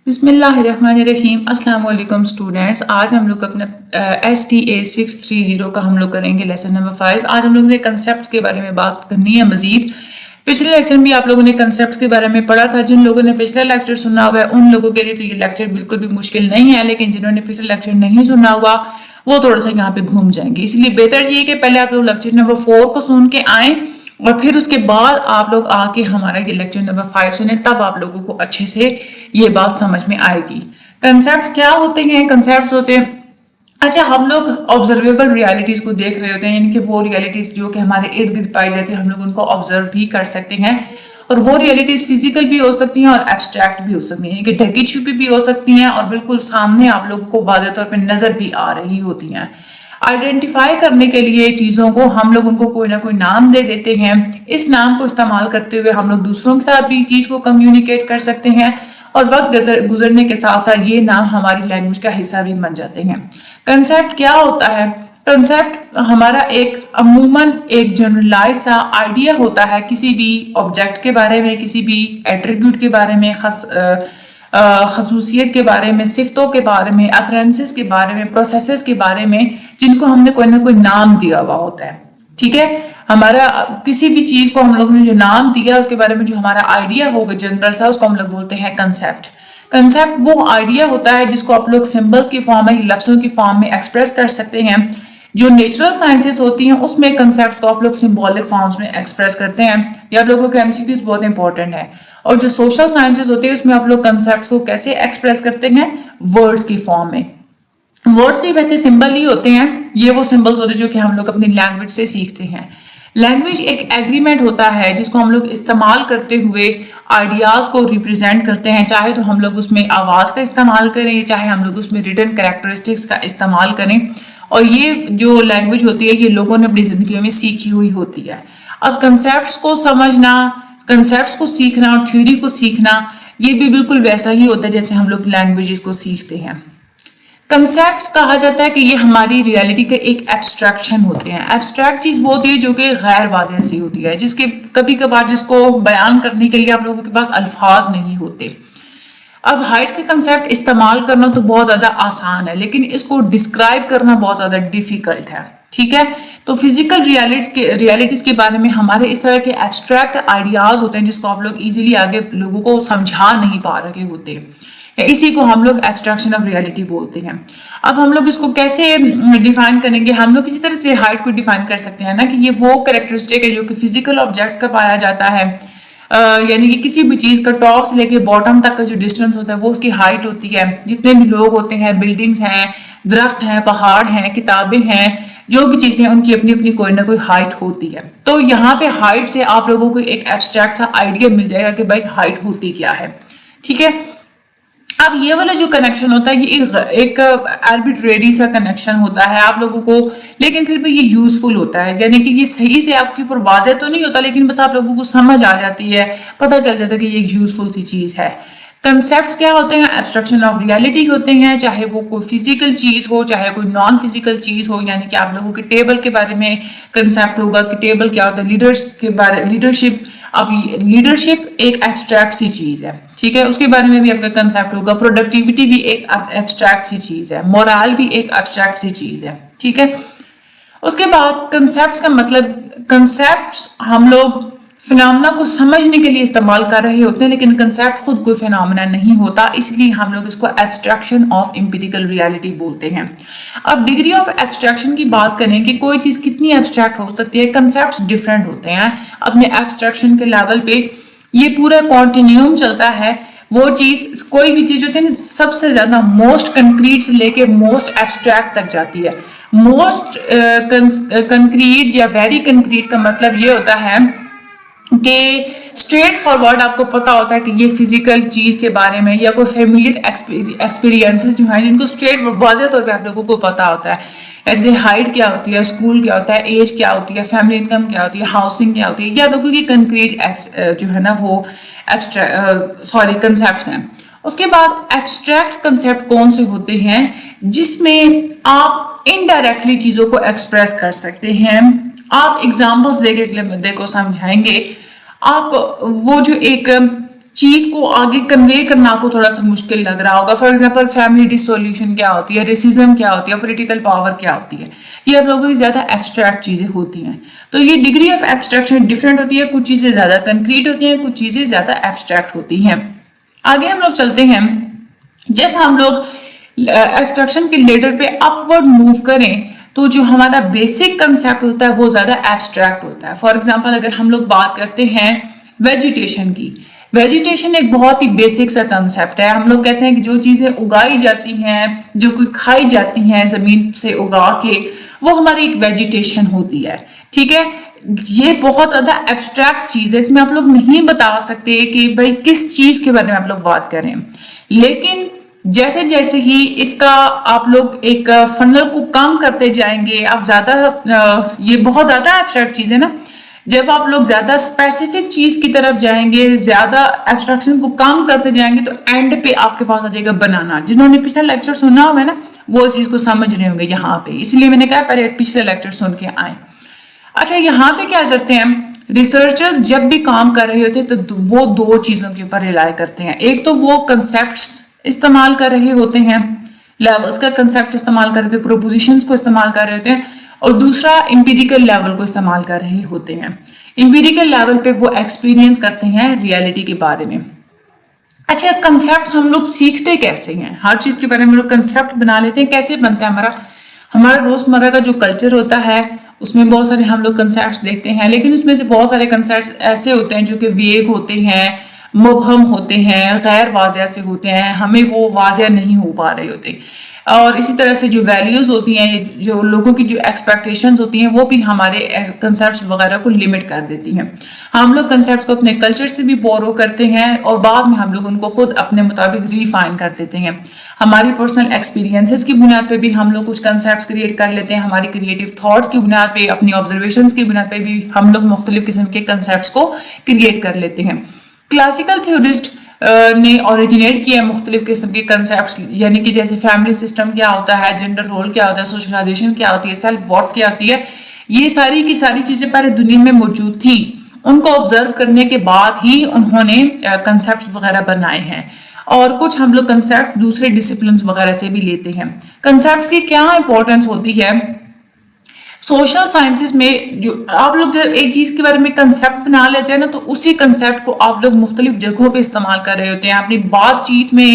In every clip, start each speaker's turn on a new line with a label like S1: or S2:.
S1: بسم اللہ الرحمن الرحیم۔ السلام علیکم اسٹوڈینٹس، آج ہم لوگ اپنا STA 630 کا ہم لوگ کریں گے لیسن نمبر 5۔ آج ہم لوگوں نے کنسیپٹس کے بارے میں بات کرنی ہے مزید۔ پچھلے لیکچر میں بھی آپ لوگوں نے کنسیپٹس کے بارے میں پڑھا تھا۔ جن لوگوں نے پچھلا لیکچر سنا ہوا ہے ان لوگوں کے لیے تو یہ لیکچر بالکل بھی مشکل نہیں ہے، لیکن جنہوں نے پچھلا لیکچر نہیں سنا ہوا وہ تھوڑا سا یہاں پہ گھوم جائیں گے۔ اس لیے بہتر یہ کہ پہلے آپ لوگ لیکچر نمبر 4 کو سن کے آئیں اور پھر اس کے بعد آپ لوگ آ کے ہمارا یہ لیکچر نمبر 5 سنیں، تب آپ لوگوں کو اچھے سے یہ بات سمجھ میں آئے گی۔ کنسیپٹس کیا ہوتے ہیں؟ کنسیپٹس ہوتے ہیں، اچھا ہم لوگ آبزرویبل ریالٹیز کو دیکھ رہے ہوتے ہیں، یعنی کہ وہ ریالٹیز جو کہ ہمارے ارد گرد پائی جاتی ہیں ہم لوگ ان کو آبزرو بھی کر سکتے ہیں، اور وہ ریالٹیز فزیکل بھی ہو سکتی ہیں اور ایبسٹریکٹ بھی ہو سکتی ہیں، یعنی کہ ڈھکی چھپی بھی ہو سکتی ہیں اور بالکل سامنے آپ لوگوں کو واضح طور پہ نظر بھی آ رہی ہوتی ہیں۔ آئیڈینٹیفائی کرنے کے لیے چیزوں کو ہم لوگ ان کو کوئی نہ کوئی نام دے دیتے ہیں۔ اس نام کو استعمال کرتے ہوئے ہم لوگ دوسروں کے ساتھ بھی چیز کو کمیونیکیٹ کر سکتے ہیں، اور وقت گزرنے کے ساتھ ساتھ یہ نام ہماری لینگویج کا حصہ بھی بن جاتے ہیں۔ کنسیپٹ کیا ہوتا ہے؟ کنسیپٹ ہمارا ایک عموماً ایک جنرلائز سا آئیڈیا ہوتا ہے کسی بھی آبجیکٹ کے بارے میں، کسی بھی ایٹریبیوٹ کے بارے میں، خصوصیت کے بارے میں، صفتوں کے بارے میں، اکرنسز کے بارے میں، پروسیسز کے بارے میں، جن کو ہم نے کوئی نہ کوئی نام دیا ہوا ہوتا ہے۔ ٹھیک ہے، ہمارا کسی بھی چیز کو ہم لوگوں نے جو نام دیا اس کے بارے میں جو ہمارا آئیڈیا ہوگا جنرل سا، اس کو ہم لوگ بولتے ہیں کنسیپٹ۔ کنسیپٹ وہ آئیڈیا ہوتا ہے جس کو آپ لوگ سمبلز کی فارم میں، لفظوں کی فارم میں ایکسپریس کر سکتے ہیں۔ جو نیچرل سائنسز ہوتی ہیں اس میں کنسیپٹس کو آپ لوگ سمبولک فارمز میں ایکسپریس کرتے ہیں۔ یہ آپ لوگوں کے MCQs بہت امپورٹنٹ ہے۔ اور جو سوشل سائنسز ہوتی ہے اس میں آپ لوگ کنسیپٹس کو کیسے ایکسپریس کرتے ہیں؟ ورڈز کی فارم میں۔ ورڈز بھی ویسے سمبل ہی ہوتے ہیں، یہ وہ سمبلز ہوتے ہیں جو کہ ہم لوگ اپنی لینگویج سے سیکھتے ہیں۔ لینگویج ایک ایگریمنٹ ہوتا ہے جس کو ہم لوگ استعمال کرتے ہوئے آئیڈیاز کو ریپرزینٹ کرتے ہیں، چاہے تو ہم لوگ اس میں آواز کا استعمال کریں، چاہے ہم لوگ اس میں ریٹن کریکٹرسٹکس کا استعمال کریں، اور یہ جو لینگویج ہوتی ہے یہ لوگوں نے اپنی زندگیوں میں سیکھی ہوئی ہوتی ہے۔ اب کنسیپٹس کو سمجھنا، کنسیپٹس کو سیکھنا اور تھیوری کو سیکھنا یہ بھی بالکل ویسا ہی ہوتا ہے جیسے ہم لوگ لینگویجز کو سیکھتے ہیں۔ کنسیپٹس کہا جاتا ہے کہ یہ ہماری ریالٹی کے ایک ایبسٹریکشن ہوتے ہیں۔ ایبسٹریکٹ چیز وہ ہوتی ہے جو کہ غیر واضح سی ہوتی ہے، جس کے کبھی کبھار جس کو بیان کرنے کے لیے آپ لوگوں کے پاس الفاظ نہیں ہوتے۔ اب ہائٹ کا کنسیپٹ استعمال کرنا تو بہت زیادہ آسان ہے، لیکن اس کو ڈسکرائب کرنا بہت زیادہ ڈیفیکلٹ ہے۔ ٹھیک ہے، تو فزیکل ریالٹیز کے بارے میں ہمارے اس طرح کے ایبسٹریکٹ آئیڈیاز ہوتے ہیں جس کو آپ لوگ ایزیلی آگے لوگوں کو سمجھا نہیں پا رہے ہوتے، اسی کو ہم لوگ ایبسٹریکشن آف ریالٹی بولتے ہیں۔ اب ہم لوگ اس کو کیسے ڈیفائن کریں گے؟ ہم لوگ کسی طرح سے ہائٹ کو ڈیفائن کر سکتے ہیں نا، کہ یہ وہ کریکٹرسٹک ہے جو کہ فزیکل آبجیکٹس کا پایا جاتا ہے، یعنی کہ کسی بھی چیز کا ٹاپ سے لے کے باٹم تک کا جو ڈسٹینس ہوتا ہے وہ اس کی ہائٹ ہوتی ہے۔ جتنے بھی لوگ ہوتے ہیں، بلڈنگز ہیں، درخت ہیں، پہاڑ ہیں، کتابیں ہیں، جو بھی چیزیں ان کی اپنی اپنی کوئی نہ کوئی ہائٹ ہوتی ہے۔ تو یہاں پہ ہائٹ سے آپ لوگوں کو ایک ایبسٹریکٹ سا آئیڈیا مل جائے گا کہ بھائی ہائٹ ہوتی کیا ہے۔ ٹھیک ہے، اب یہ والا جو کنیکشن ہوتا ہے یہ ایک آربیٹریری سا کنیکشن ہوتا ہے آپ لوگوں کو، لیکن پھر بھی یہ یوزفل ہوتا ہے، یعنی کہ یہ صحیح سے آپ کے اوپر واضح تو نہیں ہوتا لیکن بس آپ لوگوں کو سمجھ آ جاتی ہے، پتہ چل جاتا ہے کہ یہ ایک یوزفل سی چیز ہے۔ کنسیپٹس کیا ہوتے ہیں؟ ایبسٹریکشن آف ریالٹی ہوتے ہیں، چاہے وہ کوئی فزیکل چیز ہو چاہے کوئی نان فزیکل چیز ہو، یعنی کہ آپ لوگوں کے ٹیبل کے بارے میں کنسیپٹ ہوگا کہ ٹیبل کیا ہوتا ہے، لیڈرشپ۔ اب لیڈرشپ ایک ایبسٹریکٹ سی چیز ہے، ٹھیک ہے، اس کے بارے میں بھی آپ کا کنسیپٹ ہوگا۔ پروڈکٹیوٹی بھی ایک ایبسٹریکٹ سی چیز ہے، مورال بھی ایک ایبسٹریکٹ سی چیز ہے، ٹھیک ہے۔ اس کے بعد کنسیپٹس کا مطلب، کنسیپٹس ہم لوگ فنامنا کو سمجھنے کے لیے استعمال کر رہے ہوتے ہیں، لیکن کنسیپٹ خود کوئی فنامنا نہیں ہوتا، اس لیے ہم لوگ اس کو ایبسٹریکشن آف امپیریکل ریالٹی بولتے ہیں۔ اب ڈگری آف ایبسٹریکشن کی بات کریں کہ کوئی چیز کتنی ایبسٹریکٹ ہو سکتی ہے، کنسیپٹس ڈفرینٹ ہوتے ہیں اپنے ایبسٹریکشن کے لیول پہ۔ یہ پورا کنٹینیوم چلتا ہے، وہ چیز کوئی بھی چیز ہوتی ہے نا سب سے زیادہ موسٹ کنکریٹ سے لے کے موسٹ ایبسٹریکٹ تک جاتی ہے۔ موسٹ کنکریٹ یا ویری کنکریٹ کا مطلب یہ ہوتا ہے کہ اسٹریٹ فارورڈ آپ کو پتا ہوتا ہے کہ یہ فزیکل چیز کے بارے میں، یا کوئی فیملیئر ایکسپیرینسز جو ہیں جن کو اسٹریٹ واضح طور پہ آپ لوگوں کو پتا ہوتا ہے، جیسے ہائٹ کیا ہوتی ہے، اسکول کیا ہوتا ہے، ایج کیا ہوتی ہے، فیملی انکم کیا ہوتی ہے، ہاؤسنگ کیا ہوتی ہے، یہ آپ لوگوں کی کنکریٹ جو ہے نا وہ کنسیپٹس ہیں۔ اس کے بعد ایبسٹریکٹ کنسیپٹ کون سے ہوتے ہیں؟ جس میں آپ انڈائریکٹلی چیزوں کو ایکسپریس کر سکتے ہیں۔ آپ ایگزامپلس دے کے کو سمجھائیں گے۔ آپ وہ جو ایک چیز کو آگے کنوے کرنا آپ کو تھوڑا سا مشکل لگ رہا ہوگا. فار ایگزامپل فیملی ڈسولوشن کیا ہوتی ہے, ریسزم کیا ہوتی ہے, پولیٹیکل پاور کیا ہوتی ہے, یہ آپ لوگوں کی زیادہ ایبسٹریکٹ چیزیں ہوتی ہیں. تو یہ ڈگری آف ایبسٹریکشن ڈفرینٹ ہوتی ہے, کچھ چیزیں زیادہ کنکریٹ ہوتی ہیں, کچھ چیزیں زیادہ ایبسٹریکٹ ہوتی ہیں. آگے ہم لوگ چلتے ہیں. جب ہم لوگ ایبسٹریکشن کے لیڈر پہ اپورڈ موو کریں تو جو ہمارا بیسک کنسیپٹ ہوتا ہے وہ زیادہ ایبسٹریکٹ ہوتا ہے. فار ایگزامپل اگر ہم لوگ بات کرتے ہیں ویجیٹیشن کی, ویجیٹیشن ایک بہت ہی بیسک سا کنسیپٹ ہے. ہم لوگ کہتے ہیں کہ جو چیزیں اگائی جاتی ہیں, جو کوئی کھائی جاتی ہیں زمین سے اگا کے, وہ ہماری ایک ویجیٹیشن ہوتی ہے. ٹھیک ہے, یہ بہت زیادہ ایبسٹریکٹ چیز ہے, اس میں آپ لوگ نہیں بتا سکتے کہ بھائی کس چیز کے بارے میں آپ لوگ بات کریں. لیکن جیسے جیسے ہی اس کا آپ لوگ ایک فنل کو کم کرتے جائیں گے, آپ زیادہ یہ بہت زیادہ ایبسٹریکٹ چیز ہے نا, جب آپ لوگ زیادہ اسپیسیفک چیز کی طرف جائیں گے, زیادہ ایبسٹریکشن کو کم کرتے جائیں گے, تو اینڈ پہ آپ کے پاس آ جائے گا بنانا. جنہوں نے پچھلا لیکچر سنا ہوا ہے نا وہ اس چیز کو سمجھ رہے ہوں گے یہاں پہ, اس لیے میں نے کہا پہلے پچھلے لیکچر سن کے آئیں. اچھا, یہاں پہ کیا کرتے ہیں ریسرچرز, جب بھی کام کر رہے ہوتے ہیں تو وہ دو چیزوں کے اوپر ریلائی کرتے ہیں. ایک تو وہ کنسیپٹس استعمال کر رہے ہوتے ہیں, لیولز کا کنسیپٹ استعمال کر رہے ہوتے ہیں, پروپوزیشنز کو استعمال کر رہے ہوتے ہیں, اور دوسرا امپیریکل لیول کو استعمال کر رہے ہوتے ہیں. امپیریکل لیول پہ وہ ایکسپیرینس کرتے ہیں ریالٹی کے بارے میں. اچھا, کنسیپٹس ہم لوگ سیکھتے کیسے ہیں؟ ہر چیز کے بارے میں لوگ کنسیپٹ بنا لیتے ہیں, کیسے بنتا ہے ہمارا روزمرہ کا جو کلچر ہوتا ہے اس میں بہت سارے ہم لوگ کنسیپٹس دیکھتے ہیں, لیکن اس میں سے بہت سارے کنسیپٹس ایسے ہوتے ہیں جو کہ ویگ ہوتے ہیں, مبہم ہوتے ہیں, غیر واضح سے ہوتے ہیں, ہمیں وہ واضح نہیں ہو پا رہے ہوتے. اور اسی طرح سے جو ویلیوز ہوتی ہیں, جو لوگوں کی جو ایکسپیکٹیشنز ہوتی ہیں, وہ بھی ہمارے کنسیپٹس وغیرہ کو لمٹ کر دیتی ہیں. ہم لوگ کنسیپٹس کو اپنے کلچر سے بھی بورو کرتے ہیں اور بعد میں ہم لوگ ان کو خود اپنے مطابق ریفائن کر دیتے ہیں. ہماری پرسنل ایکسپیرینسز کی بنیاد پہ بھی ہم لوگ کچھ کنسیپٹس کریٹ کر لیتے ہیں, ہماری کریٹو تھاٹس کی بنیاد پہ, اپنی آبزرویشنز کی بنیاد پہ بھی ہم لوگ مختلف قسم کے کنسیپٹس کو کریٹ کر لیتے ہیں. کلاسیکل تھیورسٹ نے اوریجنیٹ کیا ہے مختلف قسم کے کنسیپٹس, یعنی کہ جیسے فیملی سسٹم کیا ہوتا ہے, جنڈر رول کیا ہوتا ہے, سوشلائزیشن کیا ہوتی ہے, سیلف ورتھ کیا ہوتی ہے. یہ ساری کی ساری چیزیں پہلے دنیا میں موجود تھی, ان کو آبزرو کرنے کے بعد ہی انہوں نے کنسیپٹس وغیرہ بنائے ہیں. اور کچھ ہم لوگ کنسیپٹ دوسرے ڈسپلنز وغیرہ سے بھی لیتے ہیں. کنسیپٹس کی کیا امپورٹنس ہوتی ہے سوشل سائنسز میں؟ جو آپ لوگ جب ایک چیز کے بارے میں کنسیپٹ بنا لیتے ہیں نا, تو اسی کنسیپٹ کو آپ لوگ مختلف جگہوں پہ استعمال کر رہے ہوتے ہیں. اپنی بات چیت میں,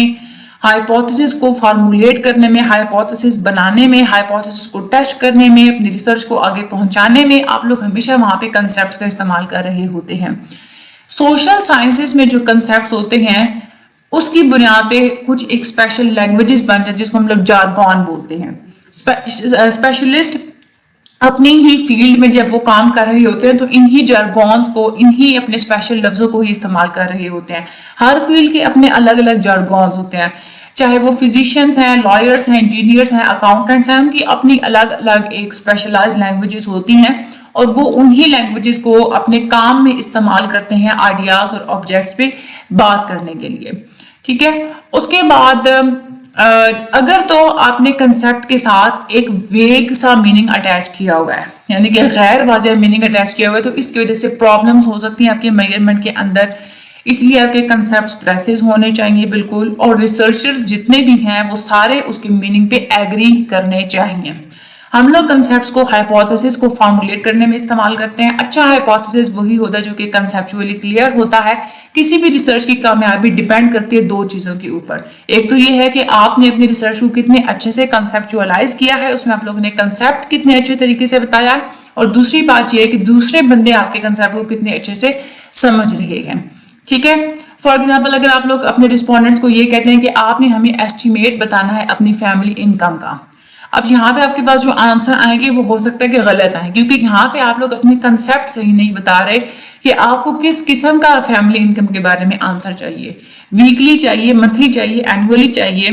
S1: ہائپوتھیسس کو فارمولیٹ کرنے میں, ہائپوتھیسس بنانے میں, ہائپوتھیسس کو ٹیسٹ کرنے میں, اپنی ریسرچ کو آگے پہنچانے میں آپ لوگ ہمیشہ وہاں پہ کنسیپٹس کا استعمال کر رہے ہوتے ہیں. سوشل سائنسز میں جو کنسیپٹس ہوتے ہیں اس کی بنیاد پہ کچھ ایک اسپیشل لینگویجز بن جاتے ہیں جس کو ہم لوگ جارگون بولتے ہیں. اسپیشلسٹ اپنی ہی فیلڈ میں جب وہ کام کر رہے ہوتے ہیں تو انہی جارگونز کو, انہی اپنے اسپیشل لفظوں کو ہی استعمال کر رہے ہوتے ہیں. ہر فیلڈ کے اپنے الگ الگ جارگونز ہوتے ہیں, چاہے وہ فزیشینز ہیں, لائرز ہیں, انجینئرز ہیں, اکاؤنٹنٹس ہیں, ان کی اپنی الگ الگ ایک اسپیشلائز لینگویجز ہوتی ہیں, اور وہ انہی لینگویجز کو اپنے کام میں استعمال کرتے ہیں آئیڈیاز اور آبجیکٹس پہ بات کرنے کے لیے. ٹھیک ہے, اس کے بعد اگر تو آپ نے کنسیپٹ کے ساتھ ایک ویگ سا میننگ اٹیچ کیا ہوا ہے, یعنی کہ غیر واضح میننگ اٹیچ کیا ہوا ہے, تو اس کی وجہ سے پرابلمس ہو سکتی ہیں آپ کے میجرمنٹ کے اندر. اس لیے آپ کے کنسیپٹس پریسز ہونے چاہیے بالکل, اور ریسرچرز جتنے بھی ہیں وہ سارے اس کے میننگ پہ ایگری کرنے چاہیے. ہم لوگ کنسیپٹس کو ہائپوتھیسس کو فارمولیٹ کرنے میں استعمال کرتے ہیں. اچھا ہائپوتھیسس وہی ہوتا ہے جو کہ کنسیپچولی کلیئر ہوتا ہے. کسی بھی ریسرچ کی کامیابی ڈیپینڈ کرتی ہے دو چیزوں کے اوپر. ایک تو یہ ہے کہ آپ نے اپنی ریسرچ کو کتنے اچھے سے کنسیپچوالائز کیا ہے, اس میں آپ لوگوں نے کنسیپٹ کتنے اچھے طریقے سے بتایا, اور دوسری بات یہ ہے کہ دوسرے بندے آپ کے کنسیپٹ کو کتنے اچھے سے سمجھ رہے ہیں. ٹھیک ہے, فار ایگزامپل اگر آپ لوگ اپنے رسپونڈنٹس کو یہ کہتے ہیں کہ آپ نے ہمیں ایسٹیمیٹ بتانا ہے اپنی فیملی انکم کا, اب یہاں پہ آپ کے پاس جو آنسر آئیں گے وہ ہو سکتا ہے کہ غلط آئیں, کیونکہ یہاں پہ آپ لوگ اپنے کنسیپٹ صحیح نہیں بتا رہے کہ آپ کو کس قسم کا فیملی انکم کے بارے میں آنسر چاہیے. ویکلی چاہیے, منتھلی چاہیے, اینولی چاہیے,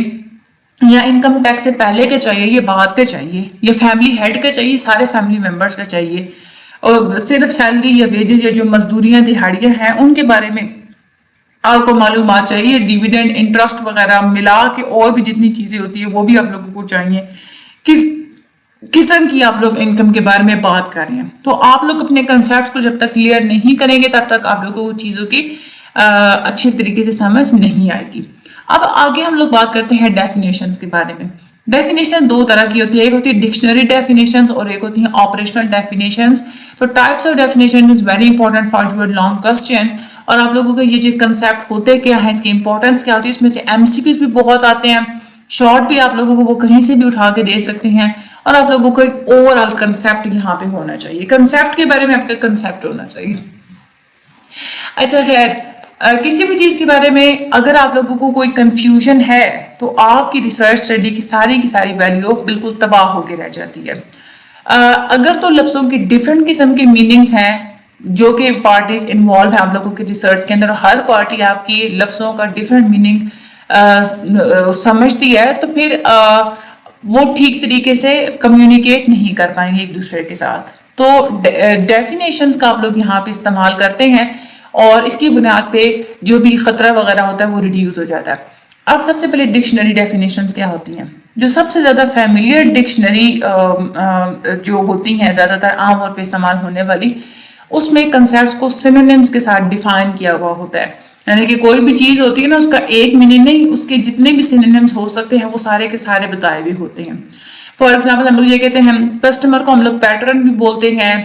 S1: یا انکم ٹیکس سے پہلے کا چاہیے, یا بعد کا چاہیے, یا فیملی ہیڈ کا چاہیے, سارے فیملی ممبرس کا چاہیے, اور صرف سیلری یا ویجز یا جو مزدوریاں دہاڑیاں ہیں ان کے بارے میں آپ کو معلومات چاہیے. ڈیویڈنڈ, انٹرسٹ وغیرہ ملا کے اور بھی جتنی چیزیں ہوتی ہیں وہ بھی آپ لوگوں کو چاہیے. کس قسم کی آپ لوگ انکم کے بارے میں بات کر رہے ہیں. تو آپ لوگ اپنے کنسیپٹس کو جب تک کلیئر نہیں کریں گے تب تک آپ لوگوں کو چیزوں کی اچھی طریقے سے سمجھ نہیں آئے گی. اب آگے ہم لوگ بات کرتے ہیں ڈیفینیشنز کے بارے میں. ڈیفینیشن دو طرح کی ہوتی ہے, ایک ہوتی ہے ڈکشنری ڈیفینیشنز اور ایک ہوتی ہیں آپریشنل ڈیفینیشنز. تو types of definition is very important for your long question. اور آپ لوگوں کا یہ جو کنسیپٹ ہوتے کیا ہے, اس کی امپورٹنس کیا ہوتی ہے, اس میں سے ایم سی کیوز بھی بہت آتے ہیں, شارٹ بھی آپ لوگوں کو وہ کہیں سے بھی اٹھا کے دے سکتے ہیں, اور آپ لوگوں کو ایک اوور آل کنسیپٹ یہاں پہ ہونا چاہیے. کنسیپٹ کے بارے میں آپ کا کنسیپٹ ہونا چاہیے. اچھا خیر, کسی بھی چیز کے بارے میں اگر آپ لوگوں کو کوئی کنفیوژن ہے تو آپ کی ریسرچ اسٹڈی کی ساری ویلیو بالکل تباہ ہو کے رہ جاتی ہے. اگر تو لفظوں کی ڈفرینٹ قسم کے میننگز ہیں جو کہ پارٹیز انوالو ہیں آپ لوگوں کی ریسرچ کے اندر, ہر پارٹی آپ کی لفظوں کا ڈفرینٹ میننگ سمجھتی ہے, تو پھر وہ ٹھیک طریقے سے کمیونیکیٹ نہیں کر پائیں گے ایک دوسرے کے ساتھ. تو ڈیفینیشنز کا آپ لوگ یہاں پہ استعمال کرتے ہیں اور اس کی بنیاد پہ جو بھی خطرہ وغیرہ ہوتا ہے وہ ریڈیوز ہو جاتا ہے. اب سب سے پہلے ڈکشنری ڈیفینیشنز کیا ہوتی ہیں؟ جو سب سے زیادہ فیملیئر ڈکشنری جو ہوتی ہیں زیادہ تر عام طور پہ استعمال ہونے والی, اس میں کنسیپٹس کو سینونیمز کے ساتھ ڈیفائن کیا ہوا ہوتا ہے. یعنی کہ کوئی بھی چیز ہوتی ہے نا, اس کا ایک میننگ نہیں, اس کے جتنے بھی سینونیمز ہو سکتے ہیں وہ سارے کے سارے بتائے ہوئے ہوتے ہیں. فار ایگزامپل ہم لوگ یہ کہتے ہیں کسٹمر کو ہم لوگ پیٹرن بھی بولتے ہیں,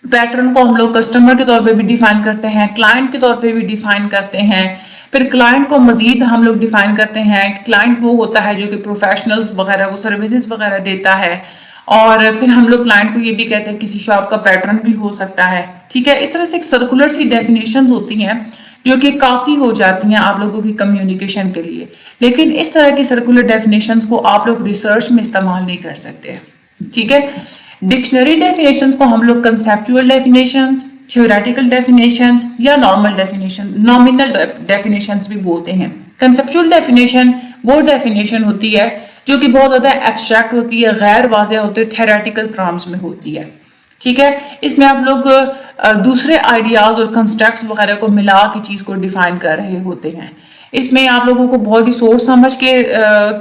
S1: پیٹرن کو ہم لوگ کسٹمر کے طور پہ بھی ڈیفائن کرتے ہیں, کلائنٹ کے طور پہ بھی ڈیفائن کرتے ہیں. پھر کلائنٹ کو مزید ہم لوگ ڈیفائن کرتے ہیں, کلائنٹ وہ ہوتا ہے جو کہ پروفیشنلز وغیرہ کو سروسز وغیرہ دیتا ہے. اور پھر ہم لوگ کلائنٹ کو یہ بھی کہتے ہیں کسی شاپ کا پیٹرن بھی ہو سکتا ہے. ٹھیک ہے, اس طرح سے ایک سرکولر سی ڈیفینیشنز ہوتی ہیں جو کہ کافی ہو جاتی ہیں آپ لوگوں کی کمیونیکیشن کے لیے. لیکن اس طرح کی سرکولر ڈیفینیشنز کو آپ لوگ ریسرچ میں استعمال نہیں کر سکتے. ٹھیک ہے, ڈکشنری ڈیفینیشنز کو ہم لوگ کنسیپچول ڈیفینیشنز, تھیوریٹیکل ڈیفینیشنز یا نامنل ڈیفینیشنز بھی بولتے ہیں. کنسیپچول ڈیفینیشن وہ ڈیفینیشن ہوتی ہے جو کہ بہت زیادہ ایبسٹریکٹ ہوتی ہے, غیر واضح ہوتی ہے, تھیوریٹیکل ٹرمز میں ہوتی ہے. ٹھیک ہے, اس میں آپ لوگ دوسرے آئیڈیاز اور کنسٹرکٹس وغیرہ کو ملا کے چیز کو ڈیفائن کر رہے ہوتے ہیں. اس میں آپ لوگوں کو بہت ہی سوچ سمجھ کے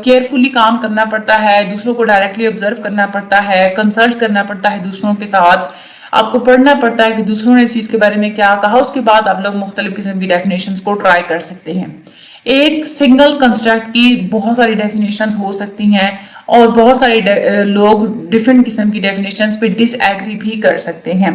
S1: کیئرفلی کام کرنا پڑتا ہے, دوسروں کو ڈائریکٹلی آبزرو کرنا پڑتا ہے, کنسلٹ کرنا پڑتا ہے دوسروں کے ساتھ, آپ کو پڑھنا پڑتا ہے کہ دوسروں نے اس چیز کے بارے میں کیا کہا, اس کے بعد آپ لوگ مختلف قسم کی ڈیفینیشنز کو ٹرائی کر سکتے ہیں. ایک سنگل کنسٹرکٹ کی بہت ساری ڈیفینیشنز ہو سکتی ہیں اور بہت سارے لوگ ڈفرینٹ قسم کی ڈیفینیشنز پہ ڈس ایگری بھی کر سکتے ہیں.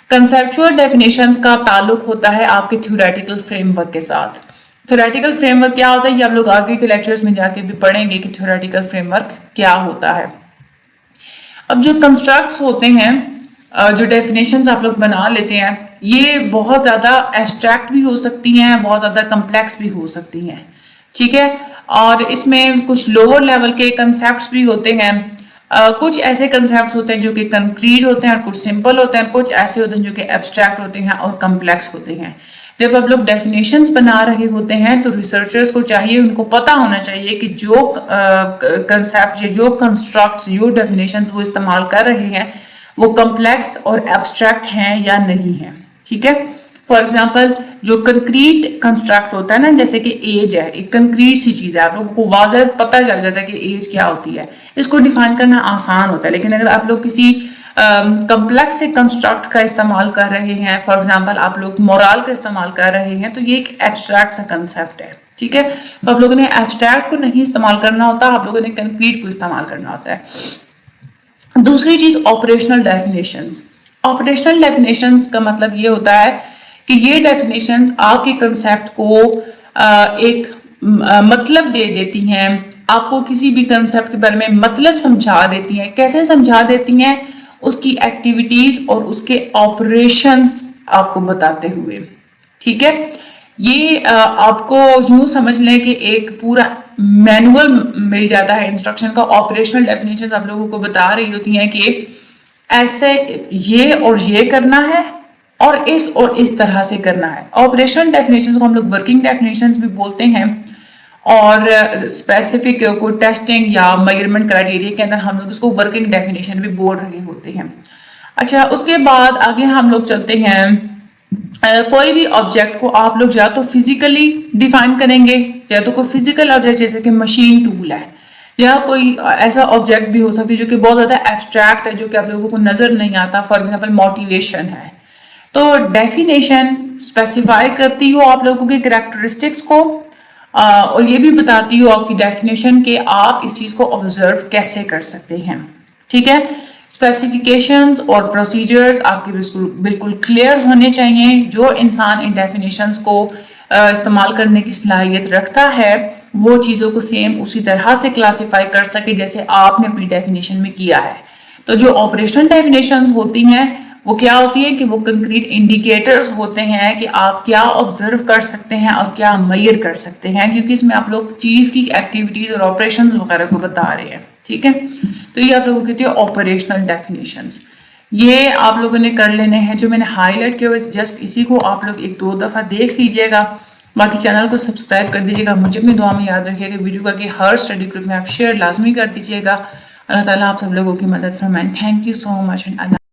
S1: کنسیپچول ڈیفینیشنز کا تعلق ہوتا ہے آپ کے تھیوریٹیکل فریم ورک کے ساتھ. تھیوریٹیکل فریم ورک کیا ہوتا ہے یہ آپ لوگ آگے کے لیکچرز میں جا کے بھی پڑھیں گے کہ تھیوریٹیکل فریم ورک کیا ہوتا ہے. اب جو کنسٹرکٹس ہوتے ہیں, جو ڈیفینیشنز آپ لوگ بنا لیتے ہیں, یہ بہت زیادہ ایبسٹریکٹ بھی ہو سکتی ہیں, بہت زیادہ کمپلیکس بھی ہو سکتی ہیں. ٹھیک ہے, اور اس میں کچھ لوور لیول کے کنسیپٹس بھی ہوتے ہیں, کچھ ایسے کنسیپٹس ہوتے ہیں جو کہ کنکریٹ ہوتے ہیں اور کچھ سمپل ہوتے ہیں, کچھ ایسے ہوتے ہیں جو کہ ایبسٹریکٹ ہوتے ہیں اور کمپلیکس ہوتے ہیں. جب آپ لوگ ڈیفینیشنز بنا رہے ہوتے ہیں تو ریسرچرز کو چاہیے, ان کو پتہ ہونا چاہیے کہ جو کنسیپٹ جو کنسٹرکٹس جو ڈیفینیشنز وہ استعمال کر رہے ہیں وہ کمپلیکس اور ایبسٹریکٹ ہیں یا نہیں ہیں. ٹھیک ہے, فار ایگزامپل جو کنکریٹ کنسٹرکٹ ہوتا ہے نا, جیسے کہ ایج ہے, ایک کنکریٹ سی چیز ہے, آپ لوگوں کو واضح پتہ چل جاتا ہے کہ ایج کیا ہوتی ہے, اس کو ڈیفائن کرنا آسان ہوتا ہے. لیکن اگر آپ لوگ کسی کمپلیکس سے کنسٹرکٹ کا استعمال کر رہے ہیں, فار ایگزامپل آپ لوگ مورال کا استعمال کر رہے ہیں, تو یہ ایک ایبسٹریکٹ سا کنسیپٹ ہے. ٹھیک ہے, تو آپ لوگوں نے ایبسٹریکٹ کو نہیں استعمال کرنا ہوتا, آپ لوگوں نے کنکریٹ کو استعمال کرنا ہوتا ہے. دوسری چیز آپریشنل ڈیفینیشنز. آپریشنل ڈیفینیشنز کا مطلب یہ ہوتا ہے کہ یہ ڈیفینیشنز آپ کے کنسیپٹ کو ایک مطلب دے دیتی ہیں, آپ کو کسی بھی کنسیپٹ کے بارے میں مطلب سمجھا دیتی ہیں. کیسے سمجھا دیتی ہیں؟ اس کی ایکٹیویٹیز اور اس کے آپریشنز آپ کو بتاتے ہوئے. ٹھیک ہے, یہ آپ کو یوں سمجھ لیں کہ ایک پورا مینول مل جاتا ہے انسٹرکشن کا. آپریشنل ڈیفینیشنز آپ لوگوں کو بتا رہی ہوتی ہیں کہ ایسے یہ اور یہ کرنا ہے اور اس طرح سے کرنا ہے. آپریشنل ڈیفینیشنز کو ہم لوگ ورکنگ ڈیفینیشنز بھی بولتے ہیں, اور اسپیسیفک کوئی ٹیسٹنگ یا میجرمنٹ کرائٹیریا کے اندر ہم لوگ اس کو ورکنگ ڈیفینیشن بھی بول رہے ہوتے ہیں. اچھا, اس کے بعد آگے ہم لوگ چلتے ہیں. کوئی بھی آبجیکٹ کو آپ لوگ یا تو فزیکلی ڈیفائن کریں گے, یا تو کوئی فزیکل آبجیکٹ جیسے کہ مشین ٹول ہے, یا کوئی ایسا آبجیکٹ بھی ہو سکتی ہے جو کہ بہت زیادہ ایبسٹریکٹ ہے, جو کہ آپ لوگوں کو نظر نہیں آتا. فار ایگزامپل موٹیویشن ہے, تو ڈیفینیشن اسپیسیفائی کرتی ہو آپ لوگوں کے کریکٹرسٹکس کو اور یہ بھی بتاتی ہو آپ کی ڈیفینیشن کہ آپ اس چیز کو آبزرو کیسے کر سکتے ہیں. ٹھیک ہے. اسپیسیفیکیشنز اور پروسیجرز آپ کے بالکل کلیئر ہونے چاہیے. جو انسان ان ڈیفینیشنز کو استعمال کرنے کی صلاحیت رکھتا ہے وہ چیزوں کو سیم اسی طرح سے کلاسیفائی کر سکے جیسے آپ نے اپنی ڈیفینیشن میں کیا ہے. تو جو آپریشنل ڈیفینیشنز ہوتی ہیں وہ کیا ہوتی ہے کہ وہ کنکریٹ انڈیکیٹرز ہوتے ہیں کہ آپ کیا آبزرو کر سکتے ہیں اور کیا میئر کر سکتے ہیں, کیونکہ اس میں آپ لوگ چیز کی ایکٹیویٹیز اور آپریشنز وغیرہ کو بتا رہے ہیں. ٹھیک ہے. تو یہ آپ لوگوں کی آپریشنل ڈیفینیشنز یہ آپ لوگوں نے کر لینے ہیں. جو میں نے ہائی لائٹ کیا جسٹ اسی کو آپ لوگ 1-2 دفعہ دیکھ لیجئے گا. باقی چینل کو سبسکرائب کر دیجیے گا. مجھے اپنی دعا میں یاد رکھیے کہ ویڈیو کا کہ ہر اسٹڈی گروپ میں آپ شیئر لازمی کر دیجیے گا. اللہ تعالیٰ آپ سب لوگوں کی مدد فرمائیں. Thank you so much.